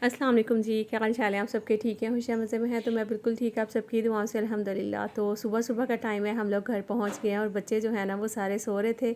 अस्सलाम वालेकुम जी, क्या हाल चाल है? आप सबके ठीक हैं, खुशियाँ मज़े में हैं? तो मैं बिल्कुल ठीक, आप सबकी दुआओं से अल्हम्दुलिल्लाह। तो सुबह सुबह का टाइम है, हम लोग घर पहुंच गए हैं और बच्चे जो है ना वो सारे सो रहे थे।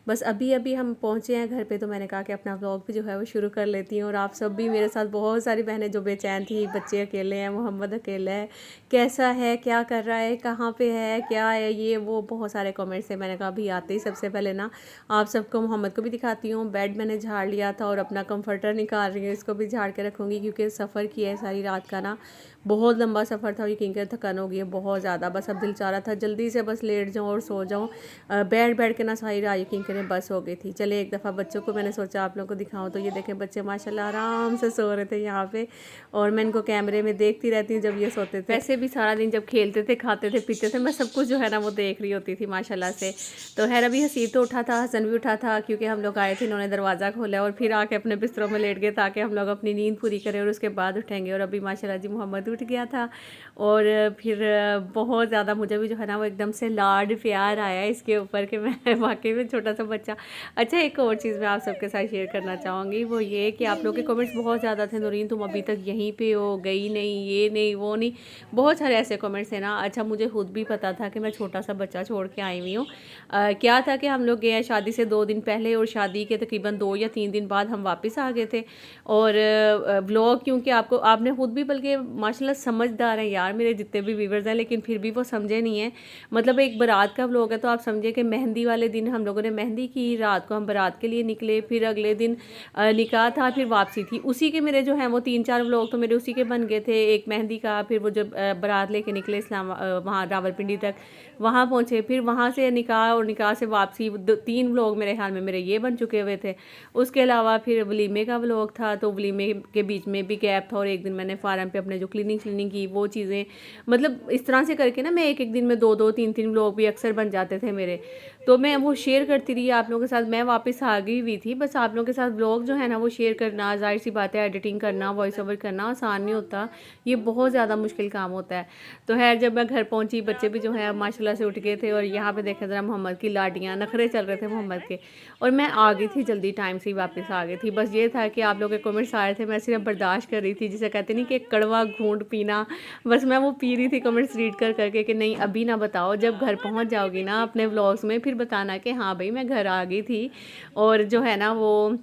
बस अभी अभी हम पहुंचे हैं घर पे, तो मैंने कहा कि अपना व्लॉग भी जो है वो शुरू कर लेती हूँ। और आप सब भी मेरे साथ, बहुत सारी बहनें जो बेचैन थी, बच्चे अकेले हैं, मोहम्मद अकेला है, कैसा है, क्या कर रहा है, कहाँ पर है, क्या है, ये वो बहुत सारे कॉमेंट्स थे। मैंने कहा अभी आते ही सबसे पहले ना आप सबको, मोहम्मद को भी दिखाती हूँ। बेड मैंने झाड़ लिया था और अपना कंफर्टर निकाल रही हूँ, इसको भी झाड़ के रखूँगी क्योंकि सफ़र किया है सारी रात का ना, बहुत लंबा सफ़र था। यकीन कर थकान हो गई है बहुत ज़्यादा। बस अब दिल चाह रहा था जल्दी से बस लेट जाऊँ और सो जाऊँ। बैठ बैठ के ना सारी रात यकीन करें बस हो गई थी। चले एक दफ़ा बच्चों को मैंने सोचा आप लोगों को दिखाऊँ, तो ये देखें बच्चे माशाल्लाह आराम से सो रहे थे यहाँ पे, और मैं इनको कैमरे में देखती रहती हूँ जब ये सोते थे। वैसे भी सारा दिन जब खेलते थे, खाते थे, पीते थे, मैं सब कुछ जो है ना वो देख रही होती थी माशाल्लाह से। तो खैर अभी हसीब तो उठा था, हसन भी उठा था, क्योंकि हम लोग आए थे, इन्होंने दरवाज़ा खोला और फिर आके अपने बिस्तरों में लेट गए ताकि हम लोग अपनी नींद पूरी करें और उसके बाद उठेंगे। और अभी माशाल्लाह जी मोहम्मद उठ गया था और फिर बहुत ज़्यादा मुझे भी जो है ना वो एकदम से लाड प्यार आया इसके ऊपर कि मैं वाकई में छोटा सा बच्चा। अच्छा, एक और चीज़ मैं आप सबके साथ शेयर करना चाहूँगी, वो ये कि आप लोग के कमेंट्स बहुत ज़्यादा थे, नूरीन तुम अभी तक यहीं पे हो, गई नहीं, ये नहीं वो नहीं, बहुत सारे ऐसे कमेंट्स हैं ना। अच्छा, मुझे खुद भी पता था कि मैं छोटा सा बच्चा छोड़ के आई हुई हूँ। क्या था कि हम लोग गए हैं शादी से 2 दिन पहले और शादी के तकरीबन 2 या 3 दिन बाद हम वापस आ गए थे। और व्लॉग, क्योंकि आपने खुद भी, बल्कि माशाल्लाह समझदार हैं यार मेरे जितने भी व्यूवर्स हैं, लेकिन फिर भी वो समझे नहीं है। मतलब एक बारात का व्लॉग है, तो आप समझे कि मेहंदी वाले दिन हम लोगों ने मेहंदी की, रात को हम बारात के लिए निकले, फिर अगले दिन निकाह था, फिर वापसी थी। उसी के मेरे जो हैं वो 3-4 व्लॉग तो मेरे उसी के बन गए थे। एक मेहंदी का, फिर वो जब बारात लेके निकले वहाँ रावलपिंडी तक, वहाँ पहुँचे, फिर वहाँ से निकाह और निकाह से वापसी, 3 व्लॉग मेरे ख्याल में मेरे ये बन चुके हुए थे। उसके अलावा फिर वलीमे का व्लॉग था, तो वलीमे के बीच में भी गैप था, और एक दिन मैंने फार्म पे अपने जो क्लीनिंग की वो चीज़ें, मतलब इस तरह से करके ना मैं एक एक दिन में 2-2 3-3 व्लॉग भी अक्सर बन जाते थे मेरे। तो मैं वो शेयर करती रही आप लोगों के साथ। मैं वापस आ गई हुई थी, बस आप लोगों के साथ व्लॉग जो है ना वो शेयर करना, जाहिर सी बात है एडिटिंग करना, वॉइस ओवर करना आसान नहीं होता, ये बहुत ज़्यादा मुश्किल काम होता है। तो खैर जब मैं घर पहुँची, बच्चे भी जो है माशाल्लाह से उठ गए थे, और यहाँ पे देखें ज़रा मोहम्मद की लाडियाँ, नखरे चल रहे थे मोहम्मद के, और मैं आ गई थी जल्दी, टाइम से ही वापस आ गई थी। बस ये था कि आप लोग के कमेंट्स आ रहे थे, मैं सिर्फ बर्दाश्त कर रही थी, जिसे कहते नहीं कि कड़वा घूंट पीना, बस मैं वो पी रही थी कमेंट्स रीड कर करके कि नहीं अभी ना बताओ, जब घर पहुंच जाओगी ना अपने व्लॉग्स में फिर बताना कि हाँ भाई मैं घर आ गई थी। और जो है ना वो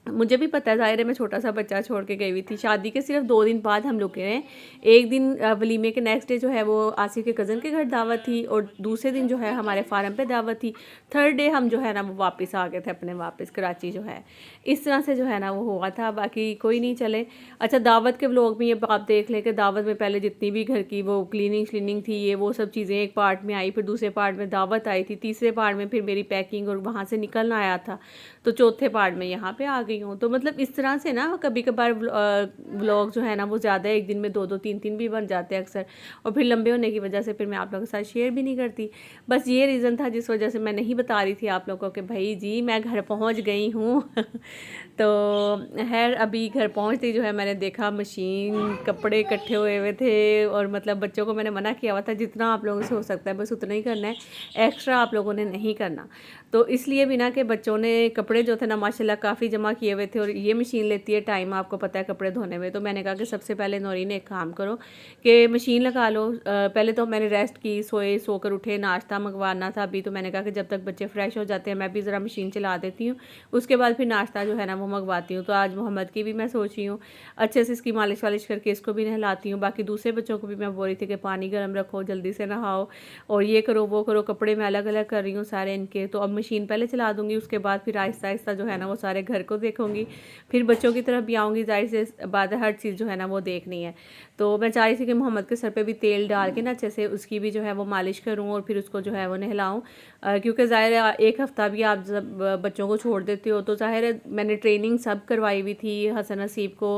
मुझे भी पता है, ज़ाहिर है मैं छोटा सा बच्चा छोड़ के गई हुई थी। शादी के सिर्फ 2 दिन बाद हम लोग गए हैं। एक दिन वलीमे के नेक्स्ट डे जो है वो आसिफ के कज़न के घर दावत थी, और दूसरे दिन जो है हमारे फार्म पे दावत थी। थर्ड डे हम जो है ना वो वापस आ गए थे अपने, वापस कराची जो है। इस तरह से जो है ना वो हुआ था, बाकी कोई नहीं चले। अच्छा, दावत के व्लॉग में ये आप देख लें कि दावत में पहले जितनी भी घर की वो क्लीनिंग थी, ये वो सब चीज़ें एक पार्ट में आई, फिर दूसरे पार्ट में दावत आई थी, तीसरे पार्ट में फिर मेरी पैकिंग और वहाँ से निकलना आया था, तो चौथे पार्ट में यहाँ पे आ गई हूँ। तो मतलब इस तरह से ना कभी कभार व्लॉग जो है ना वो ज़्यादा, एक दिन में 2-2 3-3 भी बन जाते हैं अक्सर, और फिर लंबे होने की वजह से फिर मैं आप लोगों के साथ शेयर भी नहीं करती। बस ये रीज़न था जिस वजह से मैं नहीं बता रही थी आप लोगों को कि भाई जी मैं घर पहुँच गई हूँ। तो खैर अभी घर पहुँचते जो है मैंने देखा मशीन, कपड़े इकट्ठे हुए हुए थे, और मतलब बच्चों को मैंने मना किया हुआ था जितना आप लोगों से हो सकता है बस उतना ही करना है, एक्स्ट्रा आप लोगों ने नहीं करना। तो इसलिए भी ना कि बच्चों ने कपड़े जो थे ना माशाल्लाह काफ़ी जमा किए हुए थे, और ये मशीन लेती है टाइम, आपको पता है कपड़े धोने में। तो मैंने कहा कि सबसे पहले नौरीन एक काम करो कि मशीन लगा लो। पहले तो मैंने रेस्ट की, सोकर उठे, नाश्ता मंगवाना था अभी, तो मैंने कहा कि जब तक बच्चे फ्रेश हो जाते हैं मैं भी ज़रा मशीन चला देती हूँ, उसके बाद फिर नाश्ता जो है ना वो मंगवाती हूँ। तो आज मोहम्मद की भी मैं सोच रही हूँ अच्छे से इसकी मालिश वालिश करके इसको भी नहलाती हूँ। बाकी दूसरे बच्चों को भी मैं बोल रही थी कि पानी गर्म रखो, जल्दी से नहाओ, और ये करो वो करो, कपड़े मैं अलग अलग कर रही हूँ सारे इनके। तो अब मशीन पहले चला दूँगी, उसके बाद फिर आहिस्ता आहिस्ता जो है ना वो सारे घर को देखूँगी, फिर बच्चों की तरफ भी आऊँगी, जाहिर से बात है हर चीज़ जो है ना वो देखनी है। तो मैं चाह रही थी कि मोहम्मद के सर पे भी तेल डाल के ना अच्छे से उसकी भी जो है वो मालिश करूँ, और फिर उसको जो है वो नहलाऊँ, क्योंकि ज़ाहिर है एक हफ़्ता भी आप जब बच्चों को छोड़ देते हो तो ज़ाहिर है मैंने ट्रेनिंग सब करवाई हुई थी हसन नसीब को।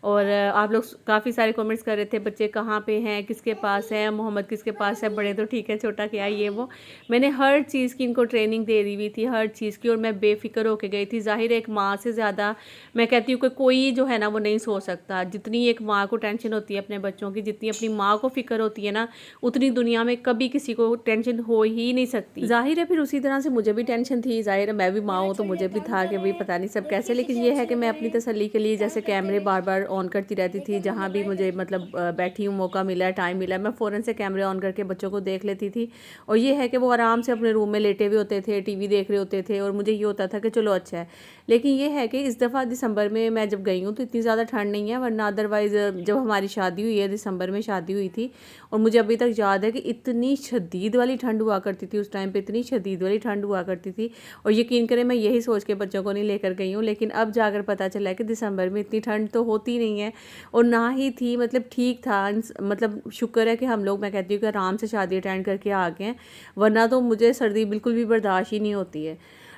और आप लोग काफ़ी सारे कमेंट्स कर रहे थे बच्चे कहाँ पे हैं, किसके पास है, मोहम्मद किसके पास है, बड़े तो ठीक है छोटा क्या है, ये वो मैंने हर चीज़ की इनको ट्रेनिंग दे दी हुई थी, हर चीज़ की, और मैं बेफिक्र होके गई थी। ज़ाहिर है एक माँ से ज़्यादा मैं कहती हूँ कि कोई जो है ना वो नहीं सो सकता। जितनी एक माँ को टेंशन होती है अपने बच्चों की, जितनी अपनी माँ को फ़िक्र होती है ना, उतनी दुनिया में कभी किसी को टेंशन हो ही नहीं सकती। ज़ाहिर है फिर उसी तरह से मुझे भी टेंशन थी, ज़ाहिर है मैं भी माँ हूँ तो मुझे भी था कि भाई पता नहीं सब कैसे। लेकिन ये है कि मैं अपनी तसल्ली के लिए जैसे कैमरे बार बार ऑन करती रहती थी, जहाँ भी मुझे मतलब बैठी हूँ मौका मिला, टाइम मिला, मैं फ़ौरन से कैमरे ऑन करके बच्चों को देख लेती थी। और ये है कि वो आराम से अपने रूम में लेटे हुए होते थे, टीवी देख रहे होते थे, और मुझे ये होता था कि चलो अच्छा है। लेकिन ये है कि इस दफ़ा दिसंबर में मैं जब गई हूँ तो इतनी ज़्यादा ठंड नहीं है, वरना अदरवाइज़ जब हमारी शादी हुई है दिसंबर में शादी हुई थी, और मुझे अभी तक याद है कि इतनी शदीद वाली ठंड हुआ करती थी उस टाइम पे, इतनी शदीद वाली ठंड हुआ करती थी। और यकीन करें मैं यही सोच के बच्चों को नहीं लेकर गई हूँ, लेकिन अब जाकर पता चला है कि दिसंबर में इतनी ठंड तो होती नहीं है और ना ही थी, मतलब ठीक था। मतलब शुक्र है कि हम लोग, मैं कहती हूँ कि आराम से शादी अटेंड करके आ गए हैं, वरना तो मुझे सर्दी बिल्कुल भी बर्दाश्त ही नहीं होती है।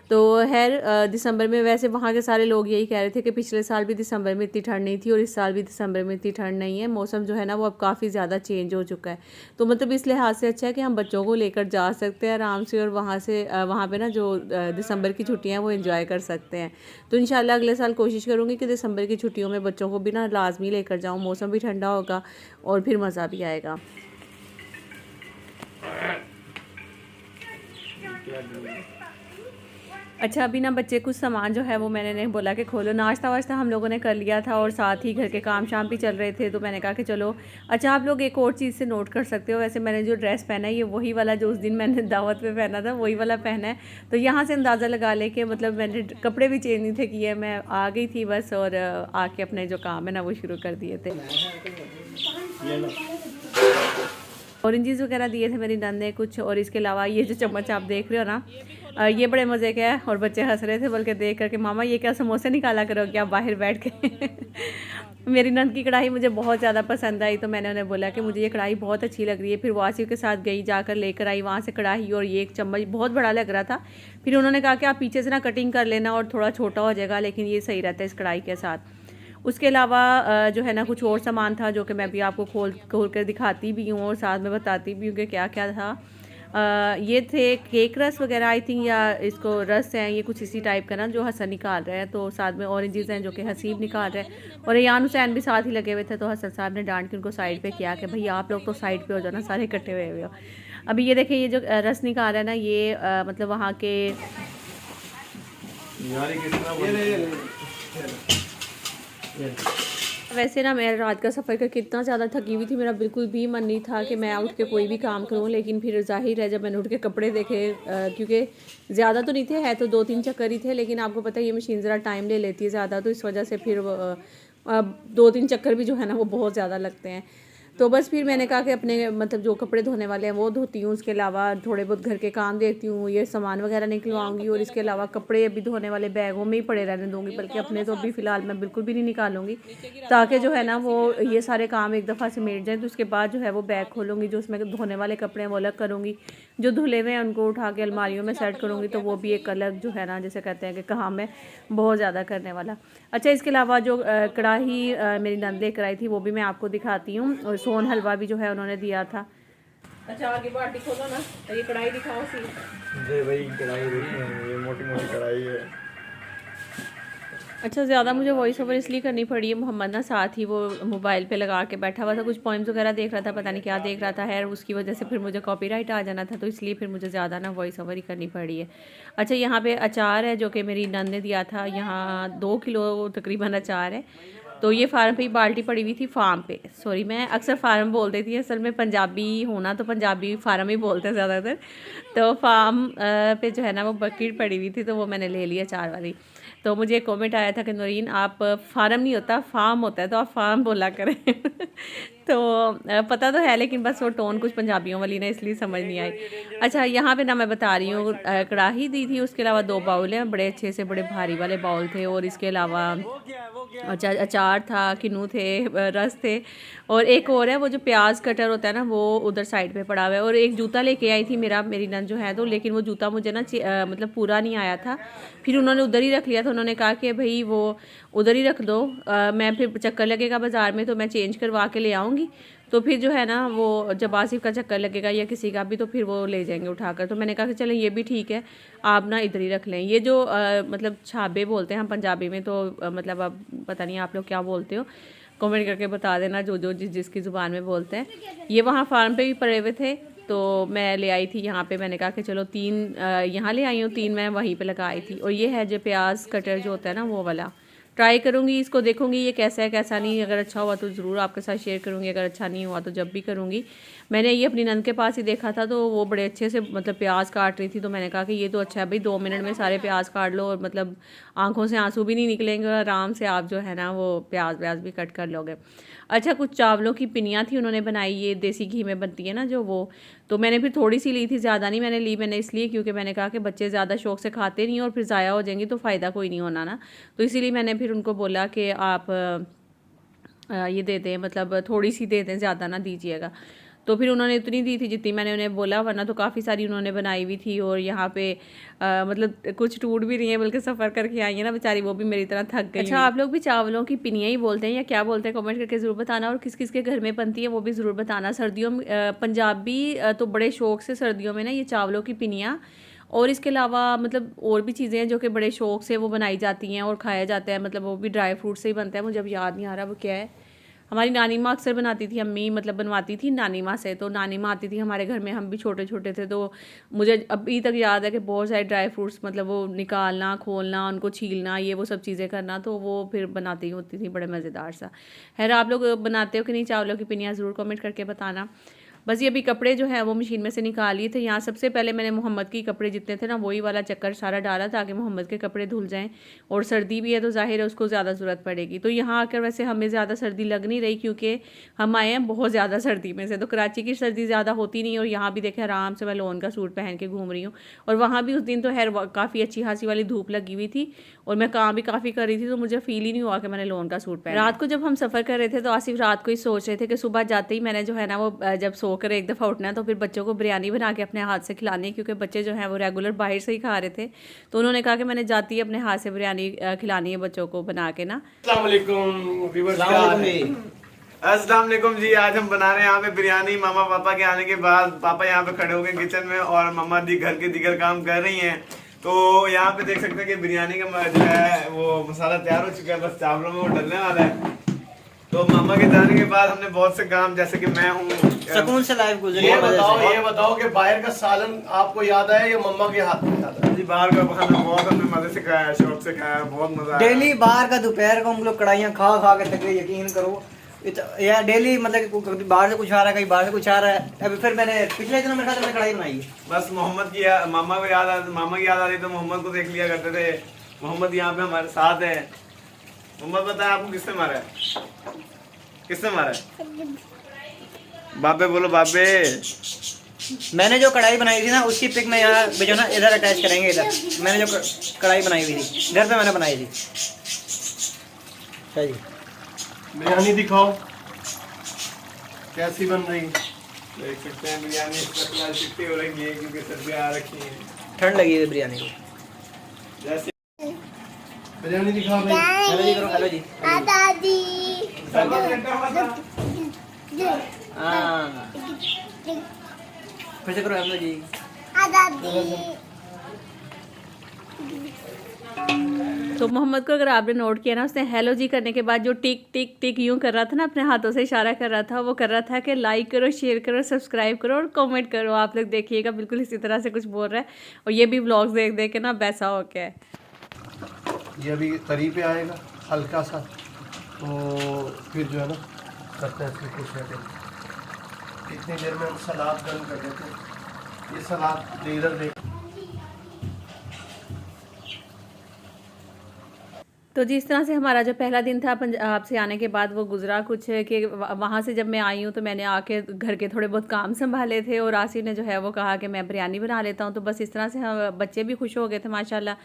तो खैर दिसंबर में वैसे वहाँ के सारे लोग यही कह रहे थे कि पिछले साल भी दिसंबर में इतनी ठंड नहीं थी और इस साल भी दिसंबर में इतनी ठंड नहीं है। मौसम जो है ना वो अब काफ़ी ज़्यादा चेंज हो चुका है। तो मतलब इस लिहाज से अच्छा है कि हम बच्चों को लेकर जा सकते हैं आराम से, और वहाँ से वहाँ पे ना जो दिसंबर की छुट्टियाँ हैं वो एंजॉय कर सकते हैं। तो इंशाल्लाह अगले साल कोशिश करूँगी कि दिसंबर की छुट्टियों में बच्चों को भी ना लाजमी लेकर जाऊँ, मौसम भी ठंडा होगा और फिर मज़ा भी आएगा। अच्छा, अभी ना बच्चे कुछ सामान जो है वो मैंने नहीं बोला कि खोलो, नाश्ता वाश्ता हम लोगों ने कर लिया था और साथ ही घर के काम शाम भी चल रहे थे, तो मैंने कहा कि चलो। अच्छा, आप लोग एक और चीज़ से नोट कर सकते हो, वैसे मैंने जो ड्रेस पहना है ये वही वाला जो उस दिन मैंने दावत पे पहना था वही वाला पहना है। तो यहाँ से अंदाज़ा लगा ले कि मतलब मैंने कपड़े भी चेंज नहीं थे किए, मैं आ गई थी बस, और आके अपने जो काम है ना वो शुरू कर दिए थे। ऑरेंजेस वगैरह दिए थे मेरी नंद ने कुछ, और इसके अलावा ये जो चम्मच आप देख रहे हो ना, ये बड़े मज़े के है। और बच्चे हंस रहे थे बल्कि देख करके, मामा ये क्या समोसे निकाला करोगे आप बाहर बैठ के। मेरी नंद की कढ़ाई मुझे बहुत ज़्यादा पसंद आई, तो मैंने उन्हें बोला कि मुझे ये कढ़ाई बहुत अच्छी लग रही है। फिर वो आसिफ के साथ गई, जाकर लेकर आई वहाँ से कढ़ाई, और ये एक चम्मच बहुत बड़ा लग रहा था। फिर उन्होंने कहा कि आप पीछे से ना कटिंग कर लेना और थोड़ा छोटा हो जाएगा, लेकिन ये सही रहता है इस कढ़ाई के साथ। उसके अलावा जो है ना कुछ और सामान था जो कि मैं भी आपको खोल कर दिखाती भी हूँ और साथ में बताती भी हूँ कि क्या क्या था। ये थे केक रस वगैरह आई थिंक, या इसको रस है, ये कुछ इसी टाइप का ना जो हसन निकाल रहा है। तो साथ में ऑरेंजेस हैं जो कि हसीब निकाल रहे हैं, और रेयान हुसैन भी साथ ही लगे हुए थे। तो हसन साहब ने डांट के उनको साइड पे किया कि भाई आप लोग तो साइड पे हो जाओ ना, सारे इकट्ठे हुए हो। अभी ये देखिए, ये जो रस निकाल रहा है ना, ये मतलब वहाँ के वैसे ना मैं रात का सफ़र करके इतना ज़्यादा थकी हुई थी, मेरा बिल्कुल भी मन नहीं था कि मैं उठ के कोई भी काम करूं। लेकिन फिर जाहिर है जब मैंने उठ के कपड़े देखे, क्योंकि ज़्यादा तो नहीं थे, है तो 2-3 चक्कर ही थे, लेकिन आपको पता है ये मशीन ज़रा टाइम ले लेती है ज़्यादा, तो इस वजह से फिर 2-3 चक्कर भी जो है ना वो बहुत ज़्यादा लगते हैं। तो बस फिर मैंने कहा कि अपने मतलब जो कपड़े धोने वाले हैं वो धोती हूँ, उसके अलावा थोड़े बहुत घर के काम देखती हूँ, ये सामान वगैरह निकलवाऊँगी, और इसके अलावा कपड़े अभी धोने वाले बैगों में ही पड़े रहने दूँगी, बल्कि अपने तो अभी फ़िलहाल मैं बिल्कुल भी नहीं निकालूँगी, ताकि जो है ना वो ये सारे काम एक दफ़ा से मिट जाए। तो उसके बाद जो है वो बैग खोलूँगी, जो उसमें धोने वाले कपड़े हैं वो अलग करूँगी, जो धुले हुए हैं उनको उठा के अलमारियों में सेट करूँगी, तो वो भी एक अलग जो है ना जैसे कहते हैं कि काम है बहुत ज़्यादा करने वाला। अच्छा, इसके अलावा जो कढ़ाई मेरी नंद लेकर आई थी वो भी मैं आपको दिखाती हूँ, और सोन हलवा भी जो है उन्होंने दिया था। अच्छा, आगे बाटी खोलो ना, तो ये कढ़ाई दिखाओ सी। जी भाई, कढ़ाई देखिए, ये मोटी मोटी कढ़ाई है। अच्छा, ज़्यादा मुझे वॉइस ओवर इसलिए करनी पड़ी है, मोहम्मद ना साथ ही वो मोबाइल पे लगा के बैठा हुआ था, कुछ पोइम्स वगैरह देख रहा था, पता नहीं क्या देख रहा था है, उसकी वजह से फिर मुझे कॉपीराइट आ जाना था, तो इसलिए फिर मुझे ज़्यादा ना वॉइस ओवर ही करनी पड़ी है। अच्छा, यहाँ पे अचार है जो कि मेरी नंद ने दिया था, यहाँ 2 किलो तकरीबन अचार है। तो ये फार्म पे ही बाल्टी पड़ी हुई थी, फार्म पे, सॉरी मैं अक्सर फार्म बोल देती थी, असल में पंजाबी होना तो पंजाबी फार्म ही बोलते हैं ज़्यादातर। तो फार्म पे जो है ना वो बकेट पड़ी हुई थी, तो वो मैंने ले लिया चार वाली। तो मुझे एक कमेंट आया था कि नौरीन आप फार्म नहीं होता फार्म होता है, तो आप फार्म बोला करें। तो पता तो है, लेकिन बस वो टोन कुछ पंजाबियों वाली ना इसलिए समझ नहीं आई। अच्छा, यहाँ पे ना मैं बता रही हूँ कढ़ाई दी थी, उसके अलावा 2 बाउल हैं, बड़े अच्छे से बड़े भारी वाले बाउल थे, और इसके अलावा अच्छा अचार था, किन्नू थे, रस थे, और एक और है वो जो प्याज कटर होता है ना वो उधर साइड पे पड़ा हुआ है। और एक जूता लेके आई थी मेरी नंद जो है, तो लेकिन वो जूता मुझे ना मतलब पूरा नहीं आया था, फिर उन्होंने उधर ही रख लिया था। उन्होंने कहा कि भाई वो उधर ही रख दो, मैं फिर चक्कर लगेगा बाज़ार में तो मैं चेंज करवा के ले आऊँगी। तो फिर जो है ना वो जब आसिफ का चक्कर लगेगा या किसी का भी तो फिर वो ले जाएंगे उठाकर। तो मैंने कहा कि चलें ये भी ठीक है, आप ना इधर ही रख लें। ये जो मतलब छाबे बोलते हैं हम पंजाबी में, तो मतलब अब पता नहीं आप लोग क्या बोलते हो, कमेंट करके बता देना जो जिसकी ज़ुबान में बोलते हैं। ये वहाँ फार्म पे भी पड़े हुए थे तो मैं ले आई थी यहाँ पे। मैंने कहा कि चलो 3 यहाँ ले आई हूँ, 3 मैं वहीं पे लगा आई थी। और ये है जो प्याज कटर जो होता है ना वो वाला, ट्राई करूँगी इसको, देखूँगी ये कैसा है कैसा नहीं। अगर अच्छा हुआ तो ज़रूर आपके साथ शेयर करूँगी, अगर अच्छा नहीं हुआ तो जब भी करूँगी। मैंने ये अपनी नंद के पास ही देखा था तो वो बड़े अच्छे से मतलब प्याज काट रही थी, तो मैंने कहा कि ये तो अच्छा है भाई, 2 मिनट में सारे प्याज काट लो और मतलब आंखों से आंसू भी नहीं निकलेंगे और आराम से आप जो है ना वो प्याज भी कट कर लोगे। अच्छा, कुछ चावलों की पिनियाँ थी उन्होंने बनाई, ये देसी घी में बनती है ना जो वो, तो मैंने फिर थोड़ी सी ली थी, ज़्यादा नहीं मैंने ली। मैंने इसलिए क्योंकि मैंने कहा कि बच्चे ज़्यादा शौक से खाते नहीं और फिर ज़ाया हो जाएंगी तो फ़ायदा कोई नहीं होना ना। तो इसीलिए मैंने फिर उनको बोला कि आप ये दे दें, मतलब थोड़ी सी दे दें, ज़्यादा ना दीजिएगा। तो फिर उन्होंने इतनी दी थी जितनी मैंने उन्हें बोला, वरना तो काफ़ी सारी उन्होंने बनाई हुई थी। और यहाँ पे मतलब कुछ टूट भी रही हैं, बल्कि सफ़र करके आई है ना बेचारी, वो भी मेरी तरह थक गई। अच्छा, आप लोग भी चावलों की पिनियाँ ही बोलते हैं या क्या बोलते हैं, कमेंट करके ज़रूर बताना। और किस किस के घर में बनती है वो भी ज़रूर बताना। सर्दियों में पंजाबी तो बड़े शौक से सर्दियों में ना ये चावलों की पिनियाँ, और इसके अलावा मतलब और भी चीज़ें हैं जो कि बड़े शौक से वो बनाई जाती हैं और खाया जाता है। मतलब वो भी ड्राई फ्रूट से ही बनता है, मुझे अब याद नहीं आ रहा वो क्या है। हमारी नानी माँ अक्सर बनाती थी, अम्मी मतलब बनवाती थी नानी माँ से। तो नानी माँ आती थी हमारे घर में, हम भी छोटे छोटे थे, तो मुझे अभी तक याद है कि बहुत सारे ड्राई फ्रूट्स मतलब वो निकालना, खोलना, उनको छीलना, ये वो सब चीज़ें करना, तो वो फिर बनाती होती थी, बड़े मज़ेदार सा। खैर, आप लोग बनाते हो कि नहीं चावलों की पिनियाँ, ज़रूर कमेंट करके बताना। बस ये अभी कपड़े जो है वो मशीन में से निकाल लिए थे। यहाँ सबसे पहले मैंने मोहम्मद के कपड़े जितने थे ना वही वाला चक्कर सारा डाला ताकि मोहम्मद के कपड़े धुल जाएं। और सर्दी भी है तो जाहिर है उसको ज़्यादा ज़रूरत पड़ेगी। तो यहाँ आकर वैसे हमें ज़्यादा सर्दी लग नहीं रही क्योंकि हम आए हैं बहुत ज़्यादा सर्दी में से। तो कराची की सर्दी ज़्यादा होती नहीं, और यहाँ भी देखें आराम से मैं लोन का सूट पहन के घूम रही हूँ। और वहाँ भी उस दिन तो खैर काफ़ी अच्छी खासी वाली धूप लगी हुई थी और मैं काम भी काफ़ी कर रही थी, तो मुझे फील ही नहीं हुआ कि मैंने लोन का सूट पहना। रात को जब हम सफ़र कर रहे थे तो आसिफ रात को ही सोच रहे थे कि सुबह जाते ही मैंने जो है ना वो जब सो कर एक दफ़ा उठना तो फिर बच्चों को बिरयानी बना के अपने हाथ से खिलानी है, क्योंकि बच्चे जो हैं वो रेगुलर बाहर से ही खा रहे थे। तो उन्होंने कहा कि मैंने जाती ही अपने हाथ से बिरयानी खिलानी है बच्चों को बना के ना। अस्सलाम वालेकुम जी। आज हम बना रहे हैं यहाँ पे बिरयानी। मामा पापा के आने के बाद पापा यहाँ पे खड़े हो गए किचन में और मम्मा दी घर के दीगर काम कर रही हैं। तो यहाँ पे देख सकते हैं कि बिरयानी का जो है वो मसाला तैयार हो चुका है, बस चावलों में वो डलने वाला है। तो मामा के जाने के बाद हमने बहुत से काम, जैसे कि मैं हूँ सुकून से लाइफ गुजरी। ये बताओ कि बाहर का सालन आपको याद आया या मम्मा के हाथ में याद आया? जी बाहर का खाना बहुत हमने मजे से खाया, शौक से खाया, बहुत मजा आया। डेली बाहर का दोपहर को हम लोग कढ़ाइयाँ खा खा के थक गए, यकीन करो। या डेली मतलब कि बाहर से कुछ आ रहा है, कहीं बाहर से कुछ आ रहा है। अभी फिर मैंने पिछले दिनों मेरे साथ कढ़ाई बनाई है। बस मोहम्मद की मामा को मामा की याद आ रही तो मोहम्मद को देख लिया करते थे। मोहम्मद यहाँ पे हमारे साथ है। मोहम्मद बताया आपको किसने मारा है? किसने मारा है? बाबे बोलो बाबे। मैंने जो कढ़ाई बनाई थी ना उसकी पिक में यहाँ जो ना इधर अटैच करेंगे। इधर मैंने जो कढ़ाई बनाई हुई थी घर पे मैंने बनाई थी। जी बिरयानी दिखाओ कैसी बन रही। देख सकते हैं बिरयानी चिट्टी हो रही है क्योंकि सर्दियाँ आ रखी हैं, ठंड लगी है बिरयानी को। जैसे बिरयानी दिखाओ भाई। हेलो जी करो, हेलो जी। दादी हाँ फिर से करो, हेलो जी। दादी तो मोहम्मद को अगर आपने नोट किया ना, उसने हेलो जी करने के बाद जो टिक टिक टिक यूँ कर रहा था ना, अपने हाथों से इशारा कर रहा था, वो कर रहा था कि लाइक करो, शेयर करो, सब्सक्राइब करो और कमेंट करो। आप लोग देखिएगा बिल्कुल इसी तरह से कुछ बोल रहा है। और ये भी व्लॉग्स देख देख के ना वैसा हो गया है। ये अभी तरी पे आएगा हल्का सा, तो फिर जो है ना करते हैं इसमें कुछ है। इतनी देर में हम सलाद गर्म कर देते हैं। ये सलाद इधर देख। तो जिस तरह से हमारा जो पहला दिन था पंजाब से आने के बाद वो गुजरा कुछ कि वहाँ से जब मैं आई हूँ तो मैंने आके घर के थोड़े बहुत काम संभाले थे और आसिफ ने जो है वो कहा कि मैं बिरयानी बना लेता हूँ। तो बस इस तरह से हम बच्चे भी खुश हो गए थे माशाल्लाह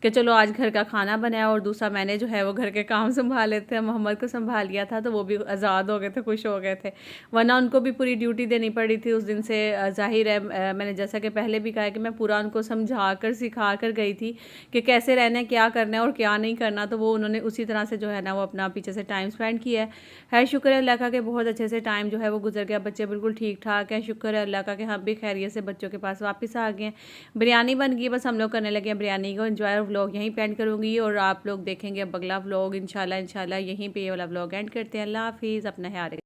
कि चलो आज घर का खाना बनाया। और दूसरा मैंने जो है वो घर के काम संभाले थे, मोहम्मद को संभाल लिया था, तो वो भी आज़ाद हो गए थे, खुश हो गए थे। वरना उनको भी पूरी ड्यूटी देनी पड़ी थी उस दिन से। जाहिर है मैंने जैसा कि पहले भी कहा कि मैं पूरा उनको समझा कर सिखा कर गई थी कि कैसे रहना है, क्या करना है और क्या नहीं करना। तो वो उन्होंने उसी तरह से जो है ना वो अपना पीछे से टाइम स्पेंड किया है। शुक्र है अल्लाह का कि बहुत अच्छे से टाइम जो है वो गुजर गया, बच्चे बिल्कुल ठीक ठाक हैं। शुक्र है अल्लाह का कि हम भी खैरियत से बच्चों के पास वापस आ गए हैं। बिरयानी बन गई, बस हम लोग करने लगे हैं बिरयानी को एंजॉय। और व्लॉग यहीं पे एंड करूँगी और आप लोग देखेंगे अब अगला व्लॉग इंशाल्लाह यहीं पे ये वाला व्लॉग एंड करते हैं। अल्लाह हाफिज़, अपना ख्याल रखिए।